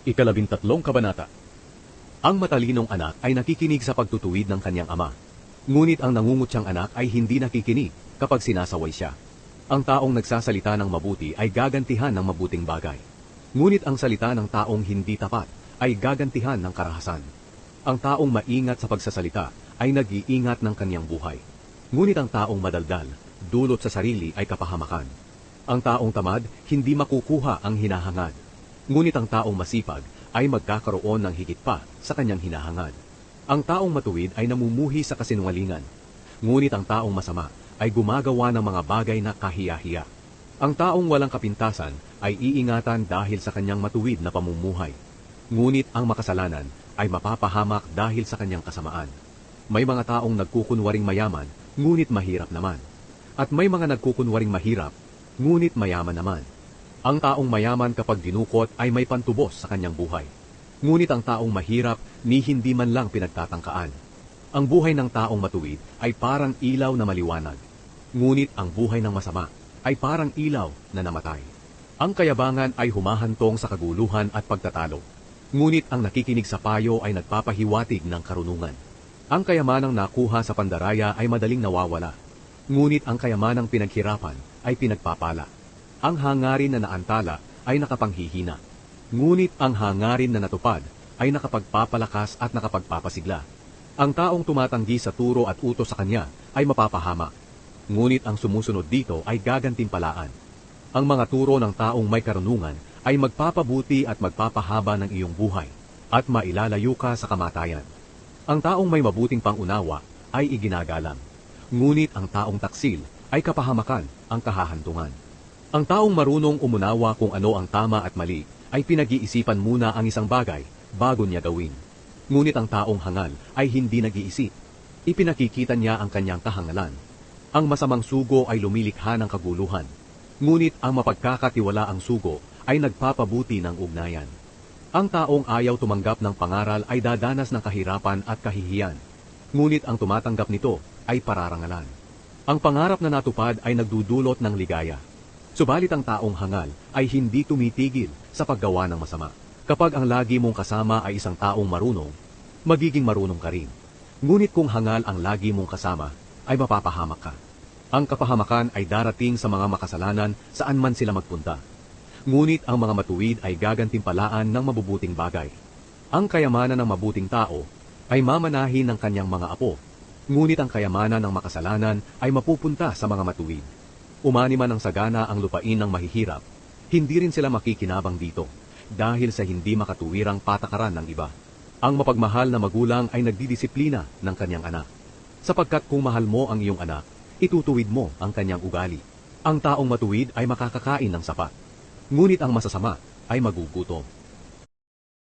Ikalabintatlong kabanata. Ang matalinong anak ay nakikinig sa pagtutuwid ng kanyang ama. Ngunit ang nangungutyang anak ay hindi nakikinig kapag sinasaway siya. Ang taong nagsasalita ng mabuti ay gagantihan ng mabuting bagay. Ngunit ang salita ng taong hindi tapat ay gagantihan ng karahasan. Ang taong maingat sa pagsasalita ay nag-iingat ng kanyang buhay. Ngunit ang taong madaldal, dulot sa sarili ay kapahamakan. Ang taong tamad, hindi makukuha ang hinahangad. Ngunit ang taong masipag ay magkakaroon ng higit pa sa kanyang hinahangad. Ang taong matuwid ay namumuhi sa kasinungalingan. Ngunit ang taong masama ay gumagawa ng mga bagay na kahiya-hiya. Ang taong walang kapintasan ay iingatan dahil sa kanyang matuwid na pamumuhay. Ngunit ang makasalanan ay mapapahamak dahil sa kanyang kasamaan. May mga taong nagkukunwaring mayaman, ngunit mahirap naman. At may mga nagkukunwaring mahirap, ngunit mayaman naman. Ang taong mayaman kapag dinukot ay may pantubos sa kanyang buhay. Ngunit ang taong mahirap ni hindi man lang pinagtatangkaan. Ang buhay ng taong matuwid ay parang ilaw na maliwanag. Ngunit ang buhay ng masama ay parang ilaw na namatay. Ang kayabangan ay humahantong sa kaguluhan at pagtatalo. Ngunit ang nakikinig sa payo ay nagpapahiwatig ng karunungan. Ang kayamanang nakuha sa pandaraya ay madaling nawawala. Ngunit ang kayamanang pinaghirapan ay pinagpapala. Ang hangarin na naantala ay nakapanghihina. Ngunit ang hangarin na natupad ay nakapagpapalakas at nakapagpapasigla. Ang taong tumatanggi sa turo at utos sa kanya ay mapapahamak. Ngunit ang sumusunod dito ay gagantimpalaan. Ang mga turo ng taong may karunungan ay magpapabuti at magpapahaba ng iyong buhay at mailalayo ka sa kamatayan. Ang taong may mabuting pangunawa ay iginagalang. Ngunit ang taong taksil ay kapahamakan ang kahahantungan. Ang taong marunong umunawa kung ano ang tama at mali ay pinag-iisipan muna ang isang bagay bago niya gawin. Ngunit ang taong hangal ay hindi nag-iisip. Ipinakikita niya ang kanyang kahangalan. Ang masamang sugo ay lumilikha ng kaguluhan. Ngunit ang mapagkakatiwalaang sugo ay nagpapabuti ng ugnayan. Ang taong ayaw tumanggap ng pangaral ay dadanas ng kahirapan at kahihiyan. Ngunit ang tumatanggap nito ay pararangalan. Ang pangarap na natupad ay nagdudulot ng ligaya. Subalit ang taong hangal ay hindi tumitigil sa paggawa ng masama. Kapag ang lagi mong kasama ay isang taong marunong, magiging marunong ka rin. Ngunit kung hangal ang lagi mong kasama, ay mapapahamak ka. Ang kapahamakan ay darating sa mga makasalanan saan man sila magpunta. Ngunit ang mga matuwid ay gagantimpalaan ng mabubuting bagay. Ang kayamanan ng mabuting tao ay mamanahin ng kanyang mga apo. Ngunit ang kayamanan ng makasalanan ay mapupunta sa mga matuwid. Umani man ang sagana ang lupain ng mahihirap, hindi rin sila makikinabang dito dahil sa hindi makatuwirang patakaran ng iba. Ang mapagmahal na magulang ay nagdidisiplina ng kanyang anak. Sapagkat kung mahal mo ang iyong anak, itutuwid mo ang kanyang ugali. Ang taong matuwid ay makakakain ng sapat. Ngunit ang masasama ay magugutom.